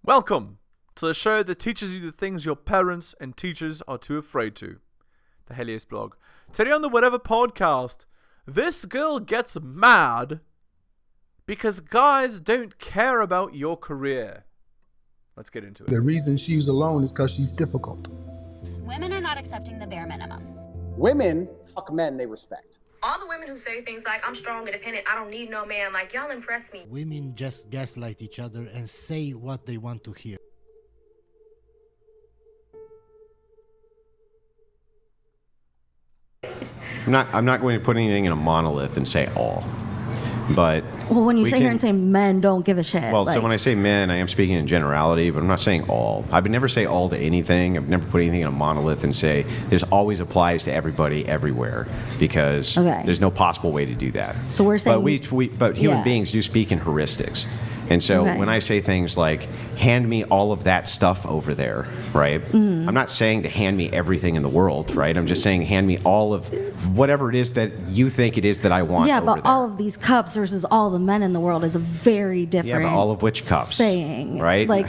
Welcome to the show that teaches you the things your parents and teachers are too afraid to. The Helios blog. Today on the Whatever podcast, this girl gets mad because guys don't care about your career. Let's get into it. The reason she's alone is because she's difficult. Women are not accepting the bare minimum. Women fuck men they respect. All the women who say things like, I'm strong, independent, I don't need no man, like, y'all impress me. Women just gaslight each other and say what they want to hear. I'm not going to put anything in a monolith and say all. But well, when you sit here and say men don't give a shit. Well, so when I say men, I am speaking in generality, but I'm not saying all. I would never say all to anything. I've never put anything in a monolith and say this always applies to everybody everywhere, because there's no possible way to do that. So we're saying, but human beings do speak in heuristics. And so when I say things like, hand me all of that stuff over there, right? Mm-hmm. I'm not saying to hand me everything in the world, right? I'm just saying hand me all of whatever it is that you think it is that I want over but there. all of these cups versus all the men in the world is a very different but all of which cups? Saying. Right? Like,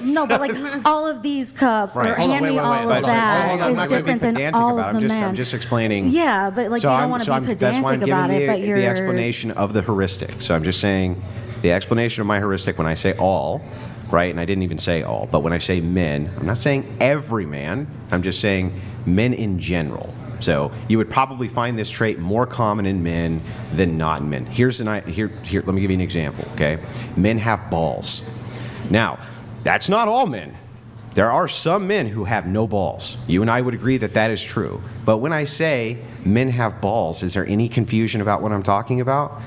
no, but like all of these cups or hand me all of that is different than all of the men. I'm just explaining. Yeah, but like you don't want to be pedantic about it, but you're... the explanation of the heuristic. So I'm just saying... The explanation of my heuristic when I say all, right, and I didn't even say all, but when I say men, I'm not saying every man, I'm just saying men in general. So you would probably find this trait more common in men than not in men. Here, let me give you an example, okay? Men have balls. Now, that's not all men. There are some men who have no balls. You and I would agree that that is true. But when I say men have balls, is there any confusion about what I'm talking about?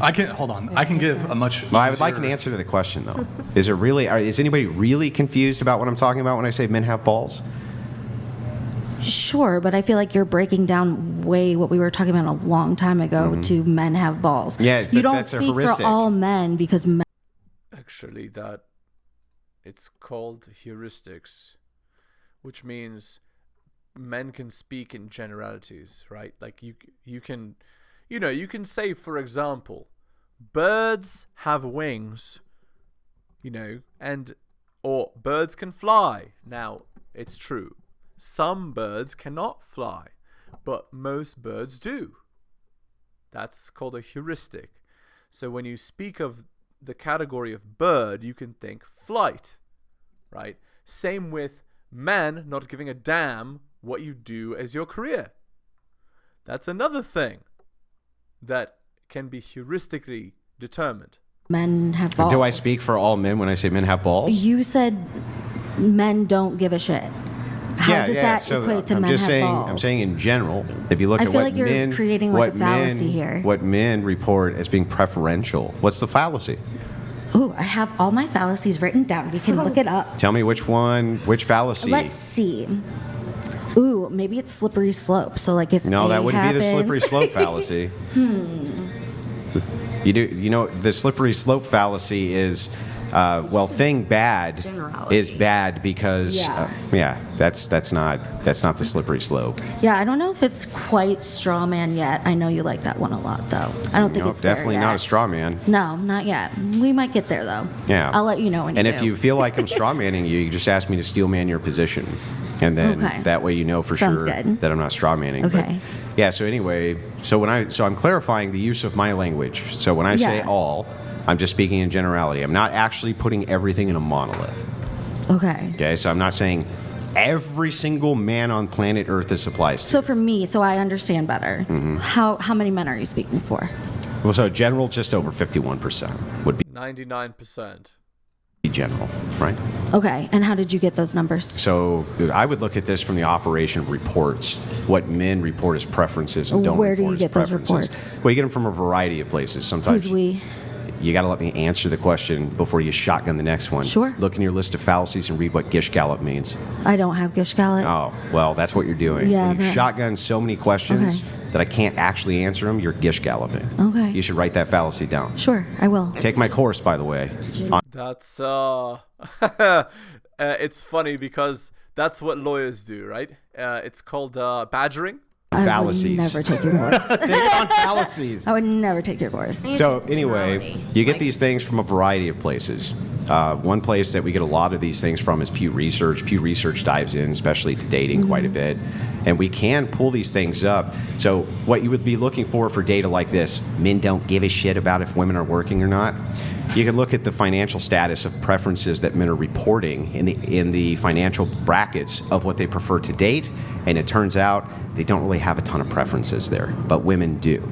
I can give a much. Well, I would like an answer to the question, though. Is anybody really confused about what I'm talking about when I say men have balls? Sure, but I feel like you're breaking down way what we were talking about a long time ago to men have balls. Yeah, you don't speak for all men because men. Actually, it's called heuristics, which means men can speak in generalities, right? Like you can say, for example, birds have wings, or birds can fly. Now, it's true. Some birds cannot fly, but most birds do. That's called a heuristic. So when you speak of the category of bird, you can think flight, right? Same with men not giving a damn what you do as your career. That's another thing that can be heuristically determined. Men have balls. Do I speak for all men when I say men have balls? You said men don't give a shit. How does that equate to men have balls? I'm saying in general, if you look I at feel what like you're men, creating like a fallacy here. What men report as being preferential. What's the fallacy? Ooh, I have all my fallacies written down. We can look it up. Tell me which fallacy. Let's see. Ooh, maybe it's slippery slope. So like if no, A that wouldn't happens... be the slippery slope fallacy. The slippery slope fallacy is, thing bad is bad because that's not the slippery slope. Yeah, I don't know if it's quite straw man yet. I know you like that one a lot though. I don't think it's definitely there yet. Not a straw man. No, not yet. We might get there though. Yeah, I'll let you know when. And if you feel like I'm straw manning you, just ask me to steel man your position, and then that way you know for sure that I'm not straw manning. Okay. But, yeah. So anyway, so I'm clarifying the use of my language. So when I say all, I'm just speaking in generality. I'm not actually putting everything in a monolith. Okay. Okay. So I'm not saying every single man on planet Earth this applies to. So for me, so I understand better. Mm-hmm. How many men are you speaking for? Well, so general, just over 51% would be 99%. General, right? Okay, and how did you get those numbers? So I would look at this from the operation of reports, what men report as preferences and don't report as preferences. Where do you get those reports? Well, you get them from a variety of places. Sometimes Who's we? You got to let me answer the question before you shotgun the next one. Sure. Look in your list of fallacies and read what gish gallop means. I don't have gish gallop. Oh, well, that's what you're doing. Yeah. When you shotgun so many questions that I can't actually answer them, you're gish galloping. Okay. You should write that fallacy down. Sure, I will. Take my course, by the way. That's it's funny because that's what lawyers do, right? It's called badgering. fallacies. I would never take your course. Take on fallacies. I would never take your course. So anyway, you get these things from a variety of places. One place that we get a lot of these things from is Pew Research. Pew Research dives in, especially to dating, quite a bit. And we can pull these things up. So what you would be looking for data like this, men don't give a shit about if women are working or not. You can look at the financial status of preferences that men are reporting in the financial brackets of what they prefer to date, and it turns out they don't really have a ton of preferences there, but women do.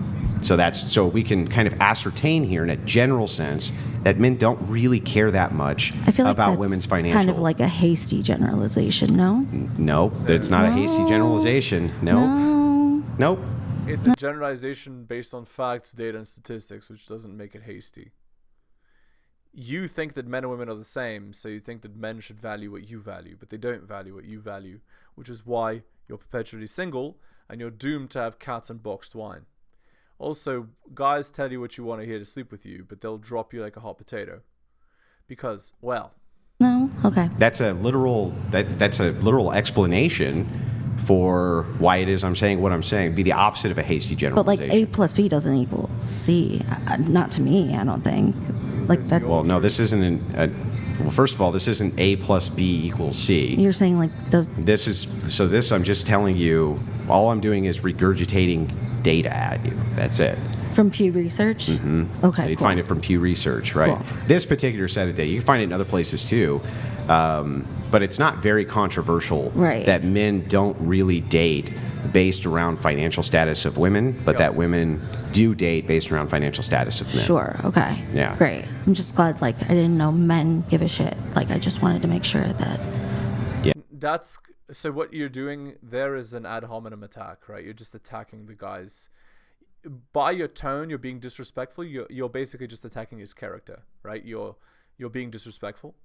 So we can kind of ascertain here in a general sense that men don't really care that much I feel like about that's women's financial. kind of like a hasty generalization, no? No, it's not a hasty generalization. No. Nope. It's a generalization based on facts, data, and statistics, which doesn't make it hasty. You think that men and women are the same, so you think that men should value what you value, but they don't value what you value, which is why you're perpetually single and you're doomed to have cats and boxed wine. Also, guys tell you what you want to hear to sleep with you, but they'll drop you like a hot potato. Because, well... No? Okay. That's a literal explanation for why it is I'm saying what I'm saying. It'd be the opposite of a hasty But generalization. like A plus B doesn't equal C. Not to me, I don't think. Like that. Well, no, this isn't well, first of all, this isn't A plus B equals C. You're saying like the... This I'm just telling you, all I'm doing is regurgitating data at you. That's it. From Pew Research? Mm-hmm. Okay, So you cool. find it from Pew Research, right? Cool. This particular set of data, you can find it in other places too, but it's not very controversial Right. that men don't really date based around financial status of women, but that women do date based around financial status of men. Sure, okay. Yeah. Great. I'm just glad, like, I didn't know men give a shit. Like, I just wanted to make sure that... So what you're doing there is an ad hominem attack, right? You're just attacking the guys. By your tone, you're being disrespectful. You're basically just attacking his character, right? You're being disrespectful.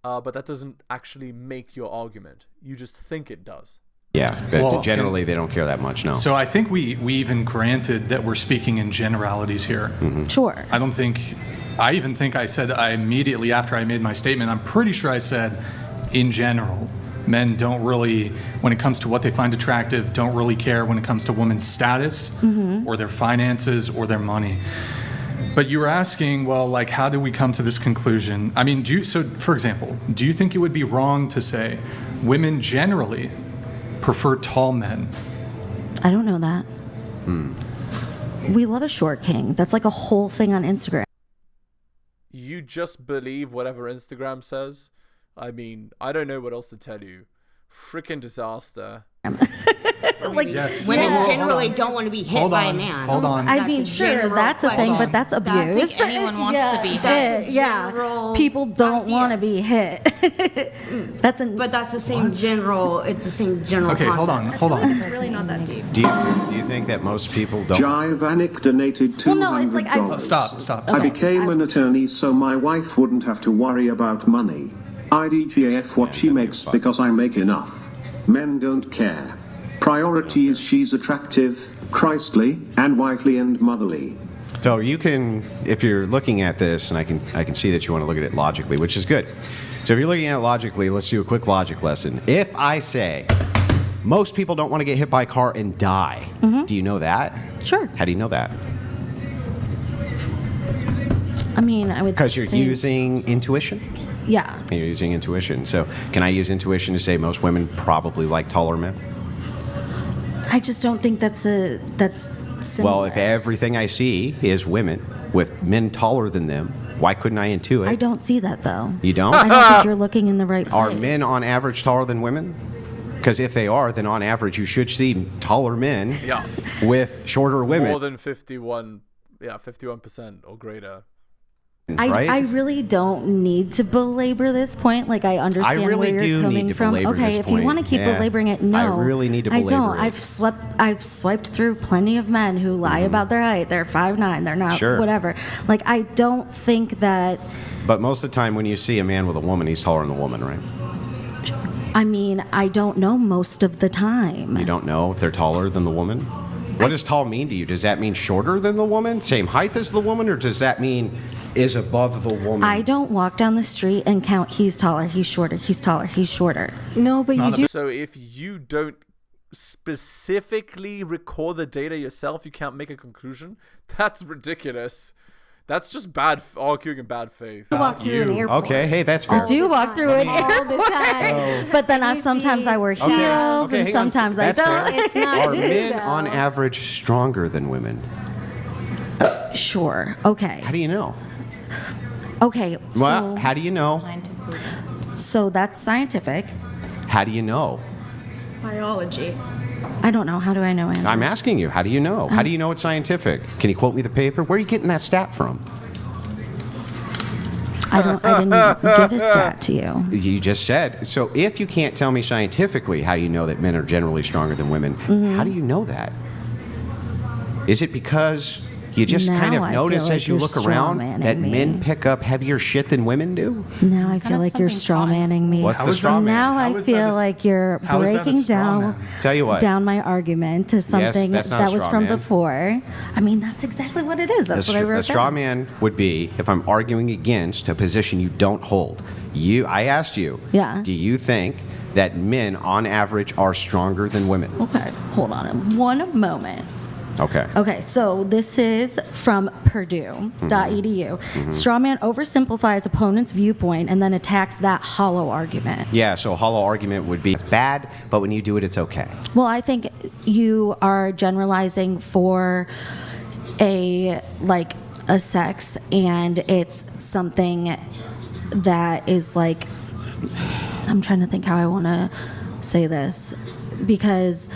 But that doesn't actually make your argument. You just think it does. Yeah, but generally they don't care that much, no. So I think we even granted that we're speaking in generalities here. Sure. I even think I said immediately after I made my statement, I'm pretty sure I said, in general, men don't really, when it comes to what they find attractive, don't really care when it comes to women's status or their finances or their money. But you were asking, well, like, how do we come to this conclusion? I mean, so for example, do you think it would be wrong to say women generally prefer tall men? I don't know that. We love a short king. That's like a whole thing on Instagram. You just believe whatever Instagram says. I mean, I don't know what else to tell you. Freaking disaster. Like, Yes. Women Hold generally on. don't want to be hit Hold by a on. man. Hold on. I That's mean, a sure, general that's a thing, question. but that's abuse. I think anyone wants to be hit. That's a Yeah. general People don't idea. want to be hit. But that's the same general. It's the same general. Okay, hold concept. on. It's really not that deep. Do you think that most people don't? Jivanik donated $200. Well, no, it's like Stop. I became an attorney so my wife wouldn't have to worry about money. IDGAF what she makes because I make enough. Men don't care. Priority is she's attractive, Christly, and wifely and motherly. So you can, if you're looking at this, and I can see that you want to look at it logically, which is good. So if you're looking at it logically, let's do a quick logic lesson. If I say most people don't want to get hit by a car and die, do you know that? Sure. How do you know that? I mean, I would Because you're think- using intuition. Yeah. You're using intuition. So can I use intuition to say most women probably like taller men? I just don't think that's similar. Well, if everything I see is women with men taller than them, why couldn't I intuit? I don't see that, though. You don't? I don't think you're looking in the right place. Are men on average taller than women? Because if they are, then on average you should see taller men with shorter women. More than 51% or greater. Right? I really don't need to belabor this point. Like, I understand I really where do you're coming need to from. belabor Okay, this if you want to point. keep Yeah. belaboring it, no. I really need to belabor I don't. it. I've swiped through plenty of men who lie about their height. They're 5'9", they're not Sure. whatever. Like, I don't think that. But most of the time when you see a man with a woman, he's taller than the woman, right? I mean, I don't know most of the time. You don't know if they're taller than the woman? What does tall mean to you? Does that mean shorter than the woman? Same height as the woman? Or does that mean is above the woman? I don't walk down the street and count he's taller, he's shorter, he's taller, he's shorter. No, but you do. So if you don't specifically record the data yourself, you can't make a conclusion? That's ridiculous. That's just bad arguing in bad faith. I walk through an airport. Okay, hey, that's fair. I do walk through an all the airport. time. But then sometimes I wear heels and hang on. sometimes I That's don't. fair. It's not Are you, men though. on average stronger than women? Sure. Okay. How do you know? Okay. Well, how do you know? So that's scientific. How do you know? Biology. I don't know. How do I know, Andrew? I'm asking you, how do you know? How do you know it's scientific? Can you quote me the paper? Where are you getting that stat from? I didn't give a stat to you. You just said. So if you can't tell me scientifically how you know that men are generally stronger than women, how do you know that? Is it because you just Now kind of I notice feel like as you you're look around strawmanning that me. men pick up heavier shit than women do? Now I feel like you're straw manning me. What's the straw man? Now I feel like you're how is that a breaking straw down man? Tell you what. down my argument to something that's not a that was straw from man. before. I mean, that's exactly what it is. That's what I wrote A straw down. man would be if I'm arguing against a position you don't hold. I asked you, Yeah. do you think that men on average are stronger than women? Okay, hold on one moment. Okay. Okay, so this is from Purdue.edu. Strawman oversimplifies opponent's viewpoint and then attacks that hollow argument. Yeah, so a hollow argument would be it's bad, but when you do it, it's okay. Well, I think you are generalizing for a sex, and it's something that is like, I'm trying to think how I want to say this, because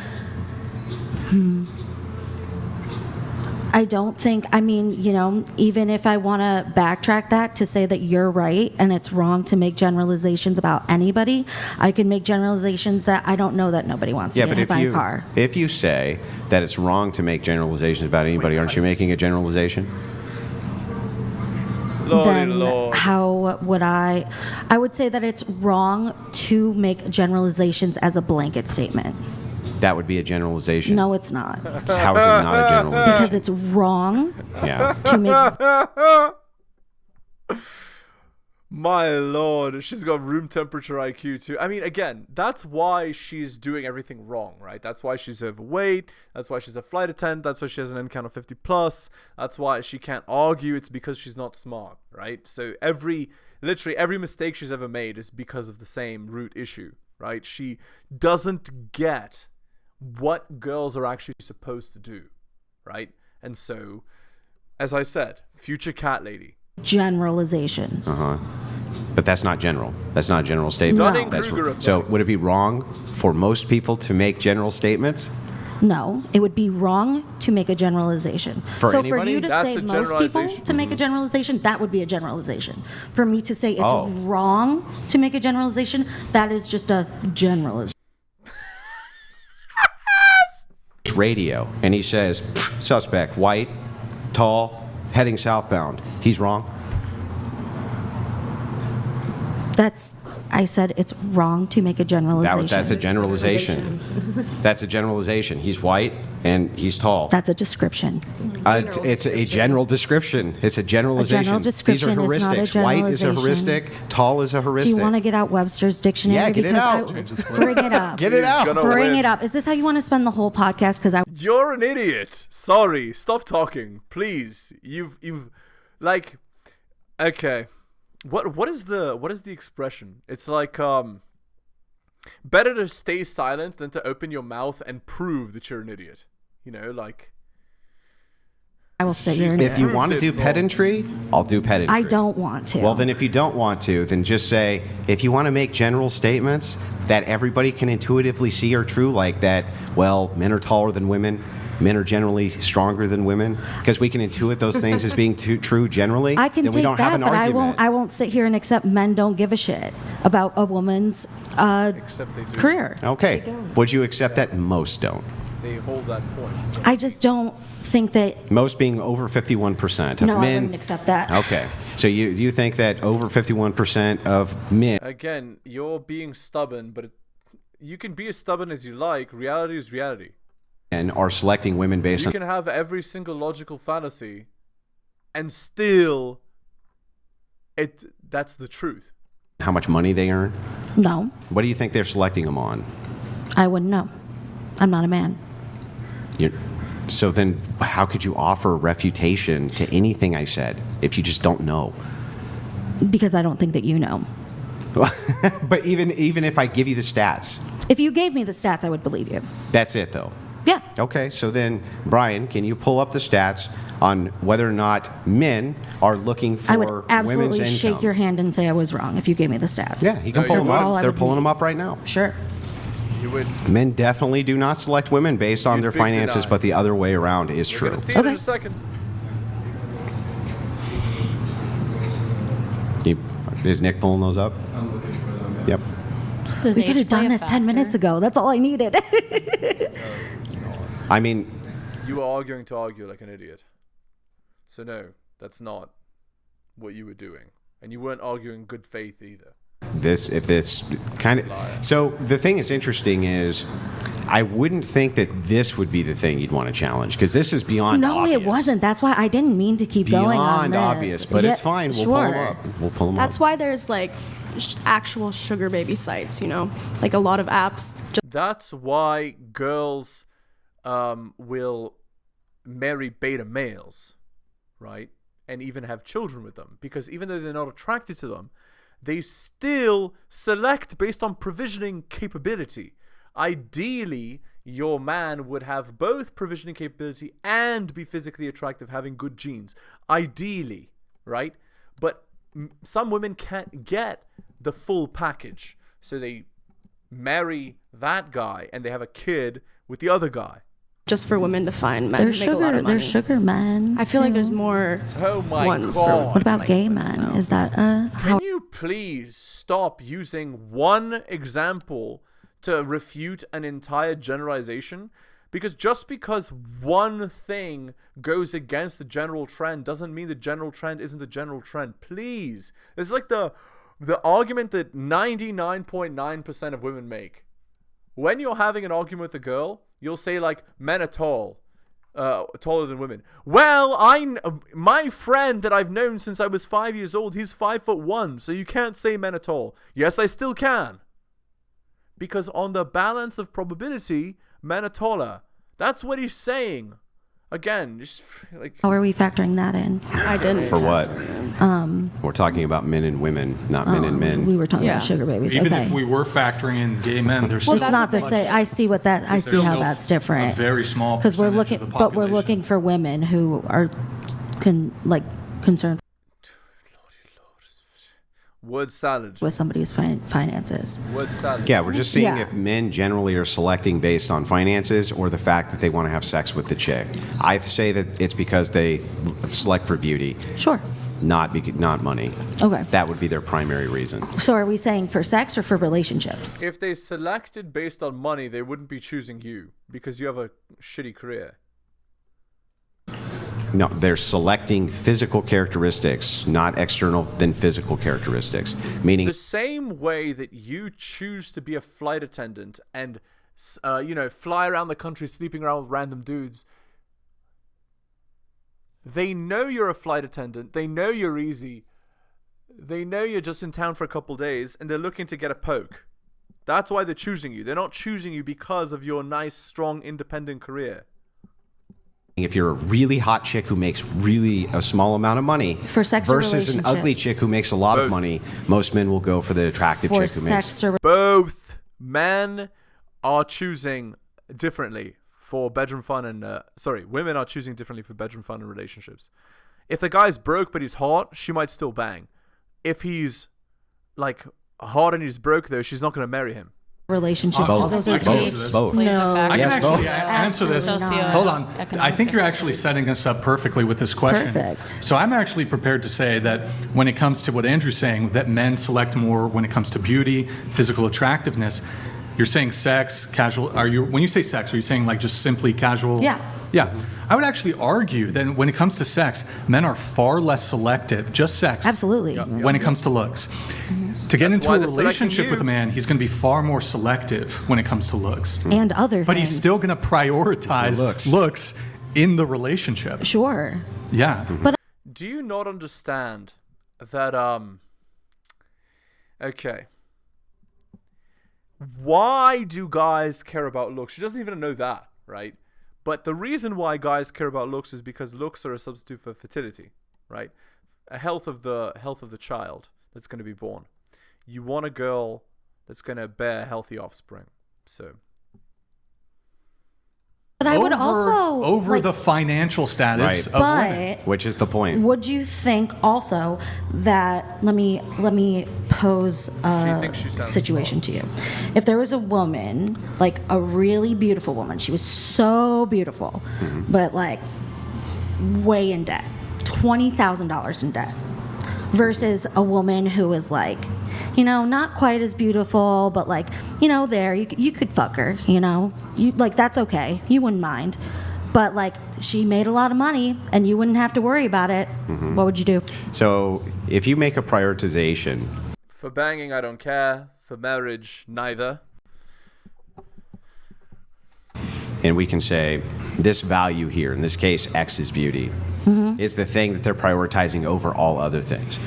I don't think, even if I want to backtrack that to say that you're right and it's wrong to make generalizations about anybody, I can make generalizations that I don't know that nobody wants to get hit by a car. If you say that it's wrong to make generalizations about anybody, aren't you making a generalization? Then how would I would say that it's wrong to make generalizations as a blanket statement. That would be a generalization. No, it's not. How is it not a generalization? Because it's wrong Yeah. to make. My lord, she's got room temperature IQ too. I mean, again, that's why she's doing everything wrong, right? That's why she's overweight. That's why she's a flight attendant. That's why she has an NCount of 50 plus. That's why she can't argue. It's because she's not smart, right? So literally every mistake she's ever made is because of the same root issue, right? She doesn't get what girls are actually supposed to do, right? And so, as I said, future cat lady. Generalizations. But that's not general. That's not a general statement. No. Dunning-Kruger effect. So would it be wrong for most people to make general statements? No, it would be wrong to make a generalization. For so anybody? for you to That's say a most people generalization. to make a generalization, that would be a generalization. For me to say it's Oh. wrong to make a generalization, that is just a generalization. Radio, and he says, suspect, white, tall, heading southbound. He's wrong. I said it's wrong to make a generalization. That's a generalization. That's a generalization. He's white and he's tall. That's a description. It's a general description. It's a generalization. A general description These are is not a heuristics. White is a generalization. heuristic. Tall is a heuristic. Do you want to get out Webster's dictionary? Yeah, get it out. Bring it up. Get it out. Bring it up. Is this how you want to spend the whole podcast? Because You're an idiot. Sorry. Stop talking, please. You've like, okay. What is the expression? It's like better to stay silent than to open your mouth and prove that you're an idiot. You know, like. I will sit here. If you want to do pedantry, I'll do pedantry. I don't want to. Well, then if you don't want to, then just say, if you want to make general statements that everybody can intuitively see are true, like that, well, men are taller than women, men are generally stronger than women, because we can intuit those things as being true generally, I can then we take don't have that, an but argument. I won't sit here and accept men don't give a shit about a woman's Except they do. career. Okay. Would you accept that? Most don't. They hold that point. I just don't think that. Most being over 51% of No, I men. wouldn't accept that. Okay. So you think that over 51% of men. Again, you're being stubborn, but you can be as stubborn as you like. Reality is reality. And are selecting women based You on can have every single logical fallacy, and still, that's the truth. how much money they earn? No, What do you think they're selecting them on? I wouldn't know. I'm not a man. So then how could you offer refutation to anything I said if you just don't know? Because I don't think that you know. But even if I give you the stats. If you gave me the stats, I would believe you. That's it, though. Yeah. Okay, so then, Brian, can you pull up the stats on whether or not men are looking for I would women's absolutely income? shake your hand and say I was wrong if you gave me the stats. Yeah, you can pull them up. They're pulling them up right now. Sure. You would. Men definitely do not select women based on their big finances, deny. but the other way around is We're true. gonna see it in a second. Is Nick pulling those up? Yep. We could have done this 10 minutes ago. That's all I needed. I mean, you were arguing to argue like an idiot. So no, that's not what you were doing, and you weren't arguing good faith either. if this kind of, so the thing that's interesting is, I wouldn't think that this would be the thing you'd want to challenge, because this is beyond No, obvious. it wasn't. That's why I didn't mean to keep going on Beyond this. obvious, but Yeah, it's fine. We'll sure. pull them up. We'll pull them up. That's why there's like actual sugar baby sites, you know, like a lot of apps. That's why girls will marry beta males, right? And even have children with them, because even though they're not attracted to them, they still select based on provisioning capability. Ideally, your man would have both provisioning capability and be physically attractive, having good genes. Ideally, right? But some women can't get the full package, so they marry that guy and they have a kid with the other guy. Just for women to find men who make a lot of money. They're sugar men. I feel like there's more Oh my ones God. for What about gay men? Is that Can you please stop using one example to refute an entire generalization? Because just because one thing goes against the general trend doesn't mean the general trend isn't the general trend. Please. It's like the argument that 99.9% of women make. When you're having an argument with a girl, you'll say like, men are tall. Taller than women. Well, my friend that I've known since I was 5 years old, he's 5'1", so you can't say men are tall. Yes, I still can. Because on the balance of probability, men are taller. That's what he's saying. Again, just like... How are we factoring that in? I didn't. For what? We're talking about men and women, not men and men. We were talking about sugar babies. Even Okay. if we were factoring in gay men, there's Well, still it's not the much- same. I see what that. I see how still that's different. a very small because we're percentage looking, of the but we're population. looking for women who are concerned Word salad. with somebody's finances. Word salad. Yeah, we're just seeing Yeah. if men generally are selecting based on finances or the fact that they want to have sex with the chick. I say that it's because they select for beauty, Sure. not money. Okay. That would be their primary reason. So are we saying for sex or for relationships? If they selected based on money, they wouldn't be choosing you because you have a shitty career. No, they're selecting physical characteristics, not external than physical characteristics. Meaning, The same way that you choose to be a flight attendant and, fly around the country sleeping around with random dudes, they know you're a flight attendant. They know you're easy. They know you're just in town for a couple days, and they're looking to get a poke. That's why they're choosing you. They're not choosing you because of your nice, strong, independent career. if you're a really hot chick who makes really a small amount of money For sex or versus an ugly relationships? chick who makes a lot of Both. money, most men will go for the attractive For chick who makes. sex or Both men are choosing differently for bedroom fun and women are choosing differently for bedroom fun and relationships. If the guy's broke but he's hot, she might still bang. If he's like hot and he's broke though, she's not going to marry him. relationships? Both. Those are Both. Both. No. I can Yes, actually both. answer this. Absolutely not. Hold on. I think you're actually setting us up perfectly with this question. Perfect. So I'm actually prepared to say that when it comes to what Andrew's saying, that men select more when it comes to beauty, physical attractiveness. You're saying sex, casual. When you say sex, are you saying like just simply casual? Yeah. Yeah. I would actually argue that when it comes to sex, men are far less selective, just sex. Absolutely. When it comes to looks. To get That's into why a they're selecting relationship you. with a man, he's going to be far more selective when it comes to looks. And other But things. he's still going to prioritize looks in the relationship. Sure. Yeah. But Do you not understand that okay. why do guys care about looks? She doesn't even know that, right? But the reason why guys care about looks is because looks are a substitute for fertility, right? A health of the child that's going to be born. You want a girl that's going to bear healthy offspring. So, but I would also over the financial status of women, which is the point. Would you think also that let me pose a situation to you? If there was a woman, like a really beautiful woman, she was so beautiful, but like way in debt, $20,000 in debt, versus a woman who was like, you know, not quite as beautiful, but like, you know, there you could fuck her, you know, you like that's okay, you wouldn't mind, but like she made a lot of money and you wouldn't have to worry about it. What would you do? So if you make a prioritization, for banging, I don't care. For marriage, neither. and we can say this value here, in this case, X is beauty, is the thing that they're prioritizing over all other things.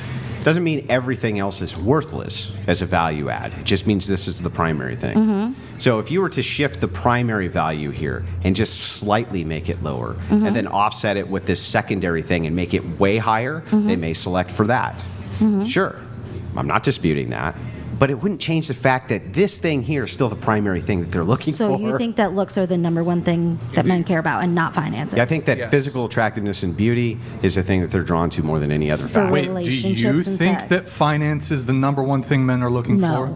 Doesn't mean everything else is worthless as a value add. It just means this is the primary thing. So if you were to shift the primary value here and just slightly make it lower and then offset it with this secondary thing and make it way higher, they may select for that. Sure, I'm not disputing that. But it wouldn't change the fact that this thing here is still the primary thing that they're looking for. So you think that looks are the number one thing that men care about and not finances? Yeah, I think that physical attractiveness and beauty is the thing that they're drawn to more than any other factor. Wait, do you think that finance is the number one thing men are looking for?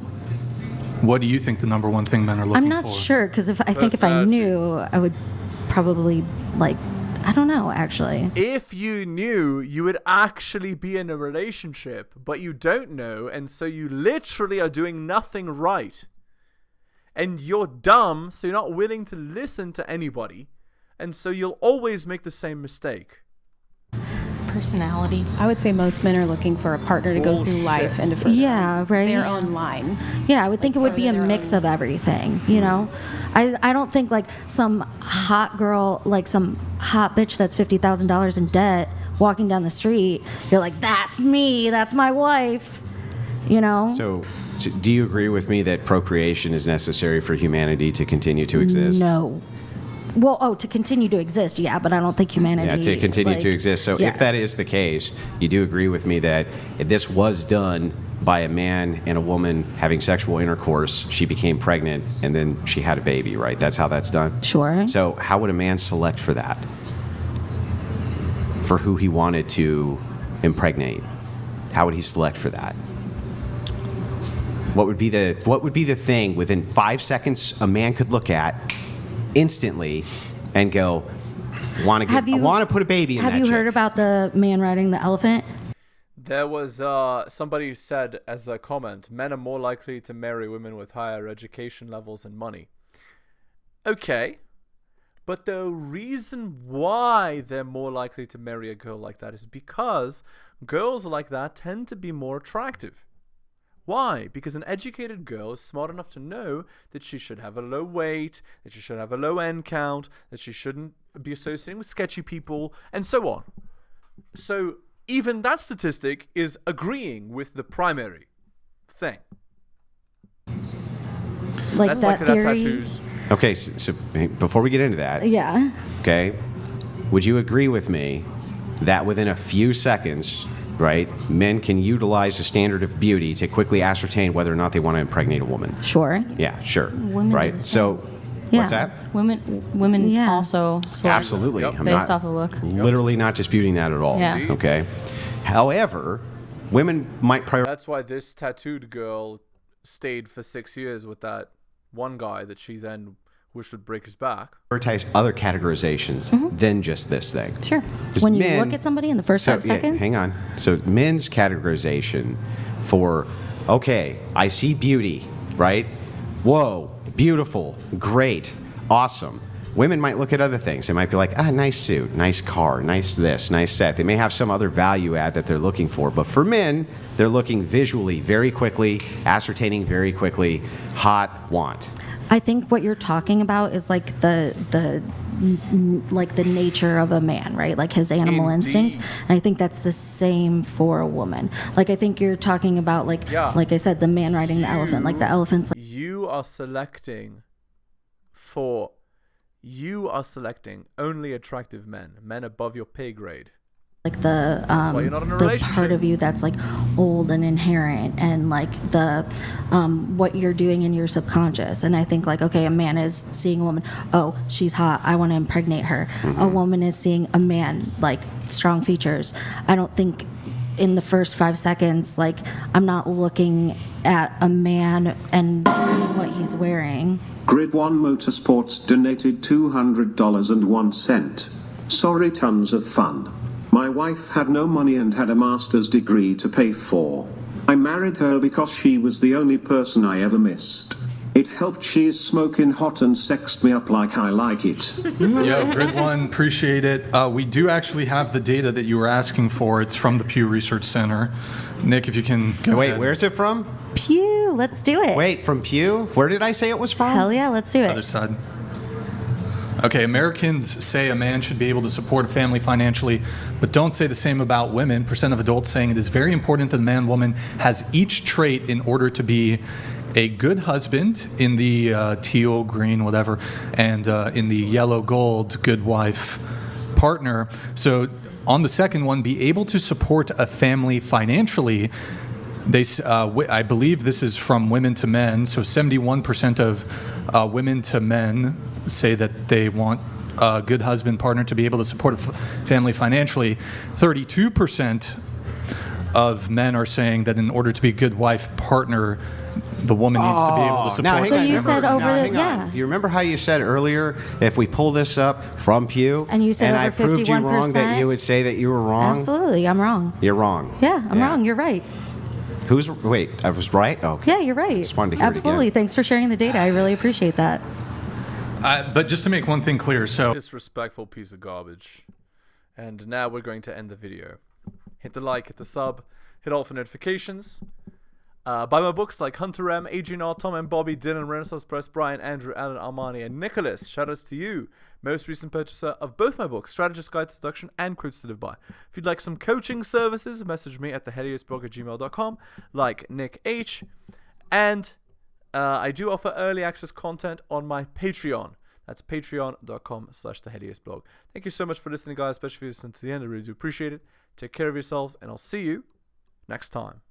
What do you think the number one thing men are looking for? I'm not sure, because I think if I knew, I would probably, like, I don't know, actually. If you knew, you would actually be in a relationship, but you don't know, and so you literally are doing nothing right. And you're dumb, so you're not willing to listen to anybody, and so you'll always make the same mistake. Personality. I would say most men are looking for a partner to go through life and to further their own line. Yeah, I would think it would be a mix of everything, you know? I don't think like some hot girl, like some hot bitch that's $50,000 in debt walking down the street, you're like, that's me, that's my wife, you know? So do you agree with me that procreation is necessary for humanity to continue to exist? No. Well, to continue to exist, yeah, but I don't think humanity... Yeah, to continue to exist. So yes. if that is the case, you do agree with me that if this was done by a man and a woman having sexual intercourse, she became pregnant, and then she had a baby, right? That's how that's done? Sure. So how would a man select for that? For who he wanted to impregnate? How would he select for that? What would be the thing within 5 seconds a man could look at instantly and go, I want to put a baby in that Have you chick. heard about the man riding the elephant? There was somebody who said as a comment, men are more likely to marry women with higher education levels and money. Okay, but the reason why they're more likely to marry a girl like that is because girls like that tend to be more attractive. Why? Because an educated girl is smart enough to know that she should have a low weight, that she should have a low end count, that she shouldn't be associating with sketchy people, and so on. So even that statistic is agreeing with the primary thing. Like that's that like theory? Tattoos. Okay, so before we get into that, yeah. Okay, would you agree with me that within a few seconds, right, men can utilize a standard of beauty to quickly ascertain whether or not they want to impregnate a woman? Sure. Yeah, sure. Women right? do the So, what's that? Women also select Absolutely. I'm based not off of look. Literally not disputing that at all. Yeah. Okay. However, women might prioritize. That's why this tattooed girl stayed for 6 years with that one guy that she then wished would break his back. Prioritize other categorizations than just this thing. Sure. When you look at somebody in the first 5 seconds? Hang on. So men's categorization for, okay, I see beauty, right? Whoa, beautiful, great, awesome. Women might look at other things. They might be like, nice suit, nice car, nice this, nice set. They may have some other value add that they're looking for. But for men, they're looking visually very quickly, ascertaining very quickly, hot, want. I think what you're talking about is like the nature of a man, right? Like his animal instinct. And I think that's the same for a woman. Like I think you're talking about like I said, the man riding the elephant. Like the elephant's like you are selecting only attractive men above your pay grade. Like the why you're not in a the relationship. part of you that's like old and inherent, and like the what you're doing in your subconscious. And I think like, okay, a man is seeing a woman, oh, she's hot, I want to impregnate her. A woman is seeing a man, like strong features. I don't think in the first 5 seconds, like, I'm not looking at a man and seeing what he's wearing. Grid 1 Motorsports donated $200.01. Sorry, tons of fun. My wife had no money and had a master's degree to pay for. I married her because she was the only person I ever missed. It helped. She's smoking hot and sexed me up like I like it. Yeah, Grid 1, appreciate it. We do actually have the data that you were asking for. It's from the Pew Research Center. Nick, if you can go Wait, ahead. where's it from? Pew, let's do it. Wait, from Pew? Where did I say it was from? Hell yeah, let's do it. Other side. Okay, Americans say a man should be able to support a family financially, but don't say the same about women. Percent of adults saying it is very important that the man woman has each trait in order to be a good husband in the teal, green, whatever, and in the yellow, gold, good wife partner. So on the second one, be able to support a family financially. They, I believe this is from women to men, so 71% of women to men say that they want a good husband partner to be able to support a family financially. 32% of men are saying that in order to be a good wife partner, the woman needs to be able to support. Now, So you said over the, Do you remember how you said earlier, if we pull this up from Pew, And you said I over proved you wrong, that 51%? you would say that you were wrong? Absolutely, I'm wrong. You're wrong. Yeah, I'm wrong. You're right. Wait, I was right? Oh, Yeah, you're right. Just wanted to hear it again. Absolutely. Thanks for sharing the data. I really appreciate that. But just to make one thing clear, so Disrespectful piece of garbage. And now we're going to end the video. Hit the like, hit the sub, hit all for notifications. Buy my books like Hunter M, Adrian R, Tom and Bobby, Dylan, Renaissance Press, Brian, Andrew, Alan, Armani, and Nicholas. Shoutouts to you, most recent purchaser of both my books, Strategist Guide to Seduction and Quotes to Live By. If you'd like some coaching services, message me at theheliosblog@gmail.com, like Nick H. And I do offer early access content on my Patreon. That's patreon.com/theheliosblog. Thank you so much for listening, guys, especially if you listen to the end. I really do appreciate it. Take care of yourselves, and I'll see you next time.